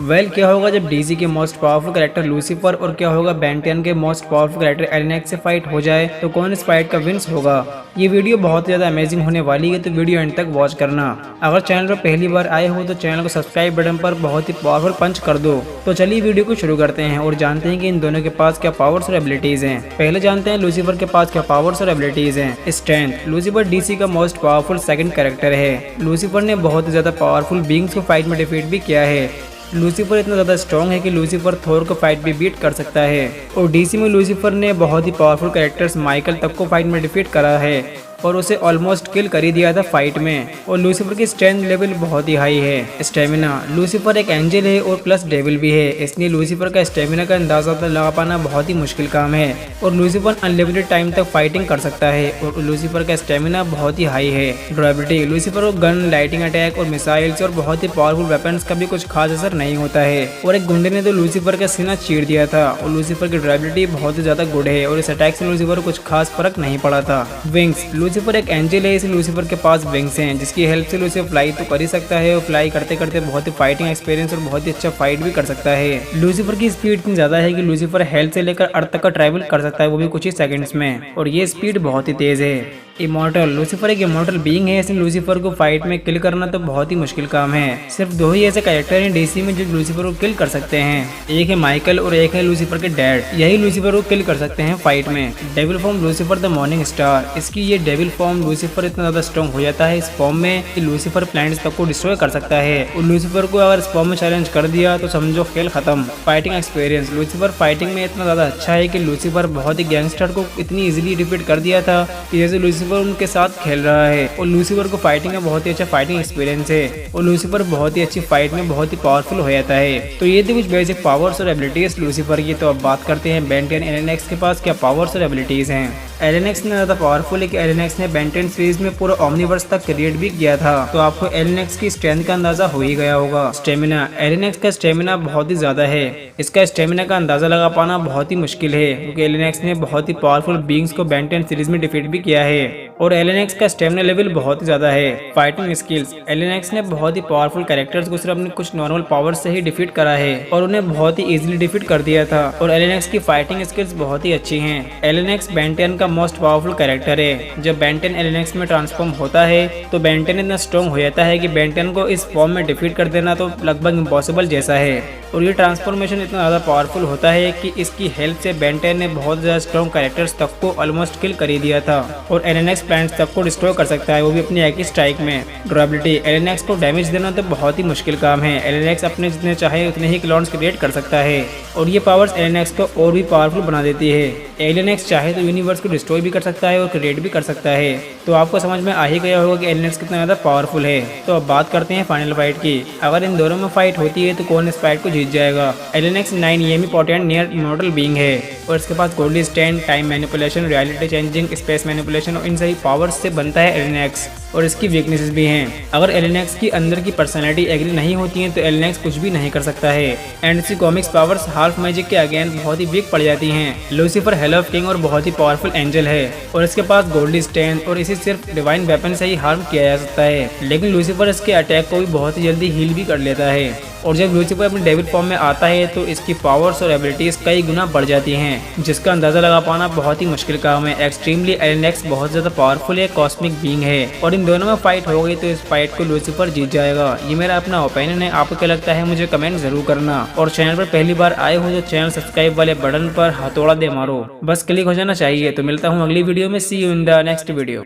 क्या होगा जब डीसी के मोस्ट पावरफुल कैरेक्टर लूसीफर और क्या होगा बेन 10 के मोस्ट पावरफुल कैरेक्टर एलेनेक्स से फाइट हो जाए तो कौन इस फाइट का विंस होगा। ये वीडियो बहुत ज्यादा अमेजिंग होने वाली है, तो वीडियो एंड तक वॉच करना। अगर चैनल पर पहली बार आए हो तो चैनल को सब्सक्राइब बटन पर बहुत ही पावरफुल पंच कर दो। तो चलिए वीडियो को शुरू करते हैं और जानते हैं कि इन दोनों के पास क्या पावर्स और एबिलिटीज हैं। पहले जानते हैं लूसीफर के पास क्या पावर्स और एबिलिटीज हैं। स्ट्रेंथ, लूसीफर डीसी का मोस्ट पावरफुल सेकंड कैरेक्टर है। लूसीफर ने बहुत ही ज्यादा पावरफुल बींग्स को फाइट में डिफीट भी किया है। लूसीफर इतना ज़्यादा स्ट्रॉन्ग है कि लूसीफर थोर को फाइट भी बीट कर सकता है। और डीसी में लूसीफर ने बहुत ही पावरफुल कैरेक्टर्स माइकल तक को फाइट में डिफीट करा है और उसे ऑलमोस्ट किल कर ही दिया था फाइट में। और लूसीफर की स्ट्रेंथ लेवल बहुत ही हाई है। स्टेमिना, लूसीफर एक एंजल है और प्लस डेविल भी है, इसलिए लूसीफर का स्टेमिना का अंदाजा लगा पाना बहुत ही मुश्किल काम है। और लूसीफर अनलिमिटेड टाइम तक फाइटिंग कर सकता है और लूसीफर का स्टेमिना बहुत ही हाई है। ड्यूरेबिलिटी, लूसीफर को गन, लाइटिंग अटैक और मिसाइल्स और बहुत ही पावरफुल वेपन्स का भी कुछ खास असर नहीं होता है। और एक गुंडे ने तो लूसीफर का सीना चीर दिया था। और लूसीफर की ड्यूरेबिलिटी बहुत ही ज्यादा गुड है और इस अटैक से लूसीफर को कुछ खास फर्क नहीं पड़ा था। विंग्स, लूसीफर एक एंजल है, इसलिए लूसीफर के पास विंग्स हैं जिसकी हेल्प से लूसीफर फ्लाई तो कर ही सकता है और फ्लाई करते करते बहुत ही फाइटिंग एक्सपीरियंस और बहुत ही अच्छा फाइट भी कर सकता है। लूसीफर की स्पीड इतनी ज्यादा है कि लूसीफर हेल्थ से लेकर अर्थ तक का ट्रैवल कर सकता है, वो भी कुछ ही सेकंड्स में, और ये स्पीड बहुत ही तेज है। इमॉर्टल, लूसीफर एक इमॉर्टल बीइंग है, इसलिए लूसीफर को फाइट में किल करना तो बहुत ही मुश्किल काम है। सिर्फ दो ही ऐसे कैरेक्टर हैं डीसी में जो लूसीफर को किल कर सकते हैं, एक है माइकल और एक है लूसीफर के डैड। यही लूसीफर को किल कर सकते हैं फाइट में। Devil form Lucifer the morning star, इसकी ये डेविल फॉर्म लूसीफर इतना ज्यादा स्ट्रॉन्ग हो जाता है इस फॉर्म में कि लूसीफर प्लैनेट्स तक को डिस्ट्रॉय कर सकता है। और लूसीफर को अगर इस फॉर्म में चैलेंज कर दिया तो समझो खेल खत्म। फाइटिंग एक्सपीरियंस, लूसीफर फाइटिंग में इतना ज्यादा अच्छा है कि लूसीफर बहुत ही गैंगस्टर को इतनी इजीली डिफीट कर दिया था कि जैसे लूसीफर उनके साथ खेल रहा है। और लूसीफर को फाइटिंग में बहुत ही अच्छा फाइटिंग एक्सपीरियंस है और लूसीफर बहुत ही अच्छी फाइट में बहुत ही पावरफुल हो जाता है। तो ये थी कुछ बेसिक पावर्स और एबिलिटीज लूसीफर की। तो अब बात करते हैं बेन 10 एलेनेक्स के पास क्या पावर्स और एबिलिटीज हैं। एलेनेक्स ने ज्यादा पावरफुल है कि एलेनेक्स ने बेन 10 सीरीज में पूरा ओमनीवर्स तक क्रिएट भी किया था, तो आपको एलेनेक्स की स्ट्रेंथ का अंदाजा हो ही गया होगा। स्टेमिना, एलेनेक्स का स्टेमिना बहुत ही ज्यादा है, इसका स्टेमिना का अंदाजा लगा पाना बहुत ही मुश्किल है क्योंकि एलेनेक्स ने बहुत ही पावरफुल बीइंग्स को बेन 10 सीरीज में डिफीट भी किया है और एलेनेक्स का स्टेमिना लेवल बहुत ही ज्यादा है। फाइटिंग स्किल्स, एलेनेक्स ने बहुत ही पावरफुल कैरेक्टर्स को सिर्फ अपने कुछ नॉर्मल पावर से ही डिफीट करा है और उन्हें बहुत ही इजीली डिफीट कर दिया था। और एलेनेक्स की फाइटिंग स्किल्स बहुत ही अच्छी हैं। एलेनेक्स बेन 10 का मोस्ट पावरफुल कैरेक्टर है। जब बेन 10 एलेनेक्स में ट्रांसफॉर्म होता है तो बेन 10 इतना स्ट्रॉन्ग हो जाता है कि बेन 10 को इस फॉर्म में डिफीट कर देना तो लगभग इम्पॉसिबल जैसा है। और ये ट्रांसफॉर्मेशन इतना ज़्यादा पावरफुल होता है कि इसकी हेल्प से बेन 10 ने बहुत ज़्यादा स्ट्रॉन्ग कैरेक्टर्स तक को ऑलमोस्ट किल कर ही दिया था और एलेनेक्स प्लैनेट्स तक को डिस्ट्रॉय कर सकता है, वो भी अपनी एक ही स्ट्राइक में। ड्यूरेबिलिटी, एलेनेक्स को डैमेज देना तो बहुत ही मुश्किल काम है। एलेनेक्स अपने जितने चाहे उतने ही क्लोन्स क्रिएट कर सकता है और ये पावर्स एलेनेक्स को और भी पावरफुल बना देती है। एलेनेक्स चाहे तो यूनिवर्स को डिस्ट्रॉय भी कर सकता है और क्रिएट भी कर सकता है। तो आपको समझ में आ ही गया होगा कि एलेनेक्स कितना ज़्यादा पावरफुल है। तो अब बात करते हैं फाइनल फाइट की। अगर इन दोनों में फाइट होती है तो कौन इस फाइट को जीत जाएगा। एलेनेक्स 9 EME potent near immortal being है और इसके पास goldie stand, time manipulation, reality changing, space manipulation और इन सभी पावर्स से बनता है एलेनेक्स। और इसकी वीकनेसेस भी हैं। अगर एलेनेक्स की अंदर की पर्सनैलिटी एग्री नहीं होती है तो एलेनेक्स कुछ भी नहीं कर सकता है एंड इसकी कॉमिक्स पावर्स हाफ मैजिक के अगेंस्ट बहुत ही वीक पड़ जाती हैं। लूसीफर हेल ऑफ किंग और बहुत ही पावरफुल एंजल है और इसके पास गोल्डी स्टैंड और इसे सिर्फ डिवाइन वेपन से ही हार्म किया जा सकता है, लेकिन लूसीफर इसके अटैक को भी बहुत ही जल्दी हील भी कर लेता है। और जब लूसीफर अपने डेविल फॉर्म में आता है तो इसकी पावर्स और एबिलिटीज कई गुना बढ़ जाती हैं, जिसका अंदाजा लगा पाना बहुत ही मुश्किल काम है। एक्सट्रीमली एलेनेक्स बहुत ज्यादा पावरफुल है, कॉस्मिक बीइंग है और इन दोनों में फाइट हो गई तो इस फाइट को लूसीफर जीत जाएगा। ये मेरा अपना ओपिनियन है, आपको क्या लगता है मुझे कमेंट जरूर करना। और चैनल पर पहली बार आए हो तो चैनल सब्सक्राइब वाले बटन पर हथौड़ा दे मारो, बस क्लिक हो जाना चाहिए। तो मिलता हूँ अगली वीडियो में, see you in the next video.